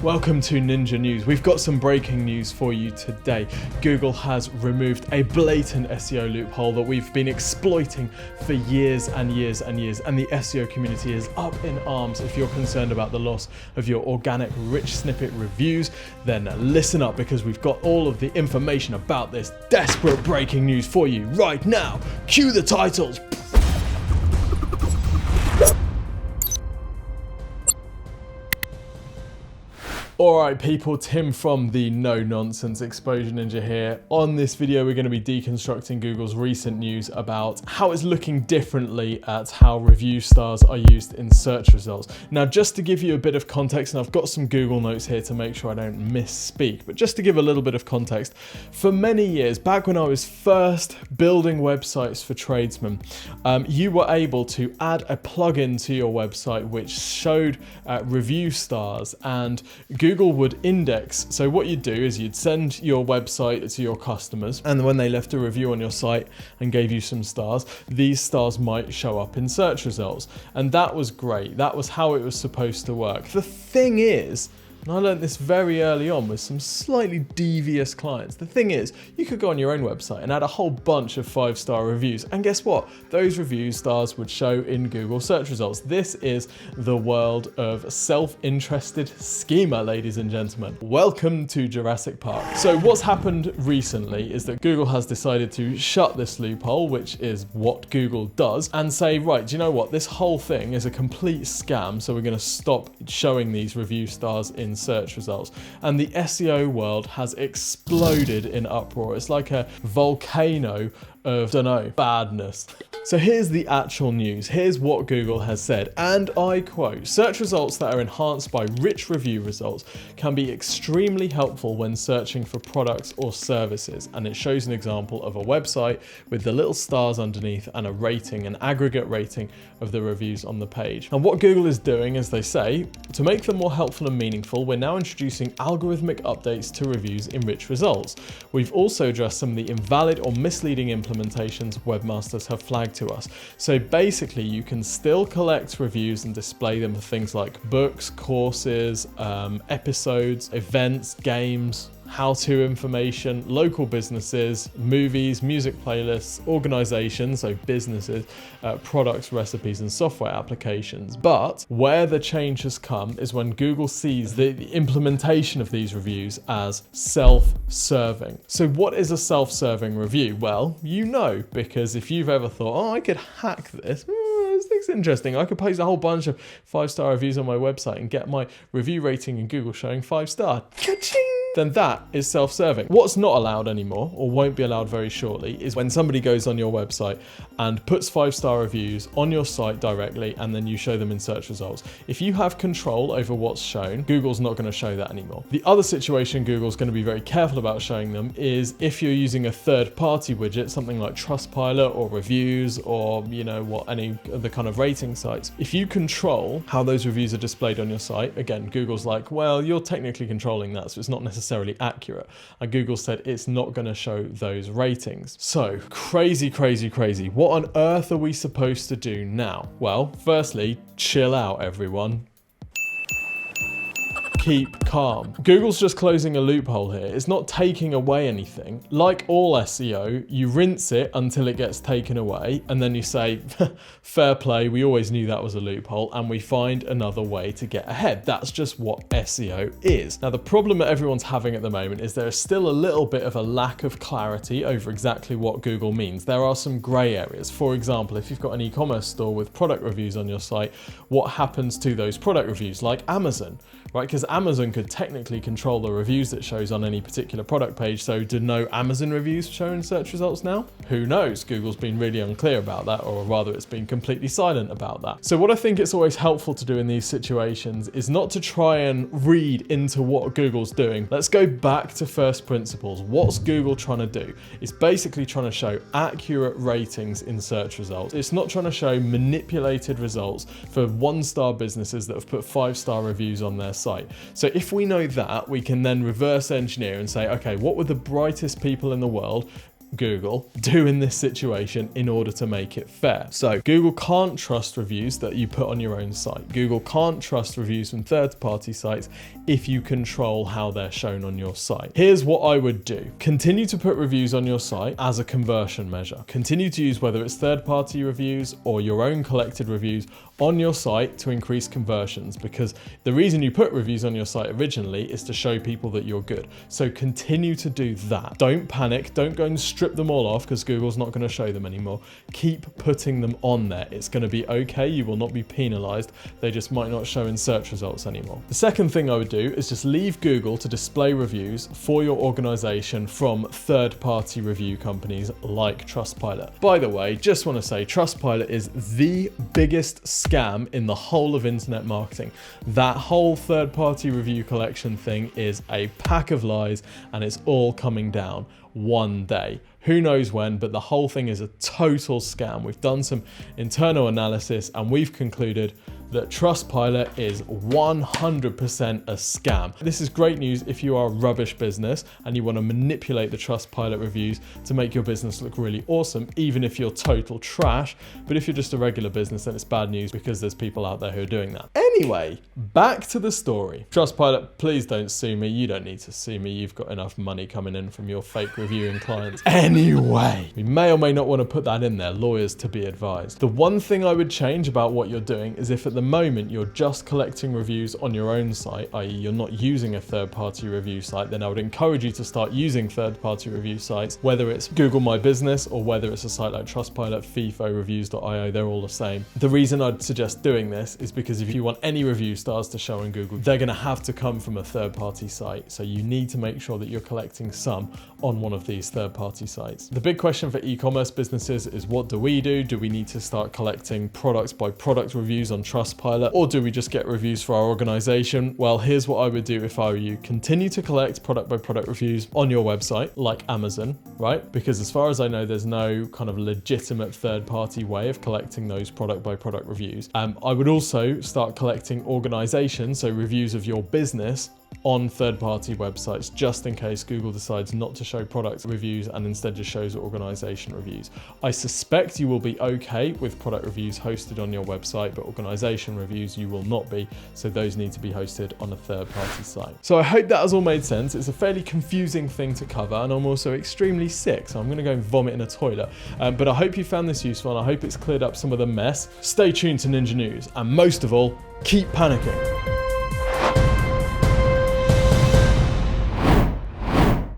Welcome to Ninja News. We've got some breaking news for you today. Google has removed a blatant SEO loophole that we've been exploiting for years and years and years, and the SEO community is up in arms. If you're concerned about the loss of your organic rich snippet reviews, then listen up, because we've got all of the information about this desperate breaking news for you right now. Cue the titles. Alright people, Tim from the No Nonsense Exposure Ninja here. On this video we're going to be deconstructing Google's recent news about how it's looking differently at how review stars are used in search results. Now just to give you a bit of context, and I've got some Google notes here to make sure I don't misspeak, but just to give a little bit of context, for many years, back when I was first building websites for tradesmen, you were able to add a plugin to your website which showed review stars, and Google would index. So what you'd do is you'd send your website to your customers, and when they left a review on your site and gave you some stars, these stars might show up in search results. And that was great. That was how it was supposed to work. The thing is, and I learned this very early on with some slightly devious clients. The thing is, you could go on your own website and add a whole bunch of 5-star reviews, and guess what? Those review stars would show in Google search results. This is the world of self-interested schema, ladies and gentlemen. Welcome to Jurassic Park. So what's happened recently is that Google has decided to shut this loophole, which is what Google does, and say, right, do you know what? This whole thing is a complete scam, so we're going to stop showing these review stars in search results. And the SEO world has exploded in uproar. It's like a volcano of, badness. So here's the actual news. Here's what Google has said, and I quote, "Search results that are enhanced by rich review results can be extremely helpful when searching for products or services." And it shows an example of a website with the little stars underneath and a rating, an aggregate rating of the reviews on the page. And what Google is doing, as they say, to make them more helpful and meaningful, we're now introducing algorithmic updates to reviews in rich results. We've also addressed some of the invalid or misleading implementations webmasters have flagged to us. So basically you can still collect reviews and display them for things like books, courses, episodes, events, games, how-to information, local businesses, movies, music playlists, organizations, so businesses, products, recipes, and software applications. But where the change has come is when Google sees the implementation of these reviews as self-serving. So what is a self-serving review? Well, you know, because if you've ever thought, oh, I could hack this, this looks interesting, I could post a whole bunch of 5-star reviews on my website and get my review rating in Google showing 5-star. Ka-ching! Then that is self-serving. What's not allowed anymore, or won't be allowed very shortly, is when somebody goes on your website and puts 5-star reviews on your site directly, and then you show them in search results. If you have control over what's shown, Google's not going to show that anymore. The other situation Google's going to be very careful about showing them is if you're using a third-party widget, something like Trustpilot or reviews, or any of the kind of rating sites. If you control how those reviews are displayed on your site, again, Google's like, well, you're technically controlling that, so it's not necessarily accurate. And Google said it's not going to show those ratings. So crazy, crazy, crazy. What on earth are we supposed to do now? Well, firstly, chill out, everyone. Keep calm. Google's just closing a loophole here. It's not taking away anything. Like all SEO, you rinse it until it gets taken away, and then you say, fair play, we always knew that was a loophole, and we find another way to get ahead. That's just what SEO is. Now, the problem that everyone's having at the moment is there is still a little bit of a lack of clarity over exactly what Google means. There are some gray areas. For example, if you've got an e-commerce store with product reviews on your site, what happens to those product reviews, like Amazon, right? Because Amazon could technically control the reviews that shows on any particular product page. So do no Amazon reviews show in search results now? Who knows? Google's been really unclear about that, or rather it's been completely silent about that. So what I think it's always helpful to do in these situations is not to try and read into what Google's doing. Let's go back to first principles. What's Google trying to do? It's basically trying to show accurate ratings in search results. It's not trying to show manipulated results for 1-star businesses that have put 5-star reviews on their site. So if we know that, we can then reverse engineer and say, okay, what were the brightest people in the world Google do in this situation in order to make it fair? So Google can't trust reviews that you put on your own site. Google can't trust reviews from third-party sites if you control how they're shown on your site. Here's what I would do. Continue to put reviews on your site as a conversion measure. Continue to use whether it's third-party reviews or your own collected reviews on your site to increase conversions, because the reason you put reviews on your site originally is to show people that you're good. So continue to do that. Don't panic. Don't go and strip them all off because Google's not going to show them anymore. Keep putting them on there. It's going to be okay. You will not be penalized. They just might not show in search results anymore. The second thing I would do is just leave Google to display reviews for your organization from third-party review companies like Trustpilot. By the way, just want to say Trustpilot is the biggest scam in the whole of internet marketing. That whole third-party review collection thing is a pack of lies, and it's all coming down one day. Who knows when, but the whole thing is a total scam. We've done some internal analysis and we've concluded that Trustpilot is 100% a scam. This is great news if you are a rubbish business and you want to manipulate the Trustpilot reviews to make your business look really awesome, even if you're total trash. But if you're just a regular business, then it's bad news because there's people out there who are doing that. Anyway, back to the story. Trustpilot, please don't sue me. You don't need to sue me. You've got enough money coming in from your fake reviewing clients. Anyway, we may or may not want to put that in there. Lawyers to be advised. The one thing I would change about what you're doing is if at the moment you're just collecting reviews on your own site, i.e. you're not using a third-party review site, then I would encourage you to start using third-party review sites, whether it's Google My Business or whether it's a site like Trustpilot, FIFO, Reviews.io, they're all the same. The reason I'd suggest doing this is because if you want any review stars to show on Google, they're going to have to come from a third-party site. So you need to make sure that you're collecting some on one of these third-party sites. The big question for e-commerce businesses is, what do we do? Do we need to start collecting product by product reviews on Trustpilot, or do we just get reviews for our organization? Well, here's what I would do if I were you. Continue to collect product by product reviews on your website, like Amazon, right? Because as far as I know, there's no kind of legitimate third-party way of collecting those product by product reviews. I would also start collecting organizations, so reviews of your business, on third-party websites, just in case Google decides not to show product reviews and instead just shows organization reviews. I suspect you will be okay with product reviews hosted on your website, but organization reviews you will not be, so those need to be hosted on a third-party site. So I hope that has all made sense. It's a fairly confusing thing to cover, and I'm also extremely sick, so I'm going to go and vomit in a toilet. But I hope you found this useful, and I hope it's cleared up some of the mess. Stay tuned to Ninja News, and most of all, keep panicking.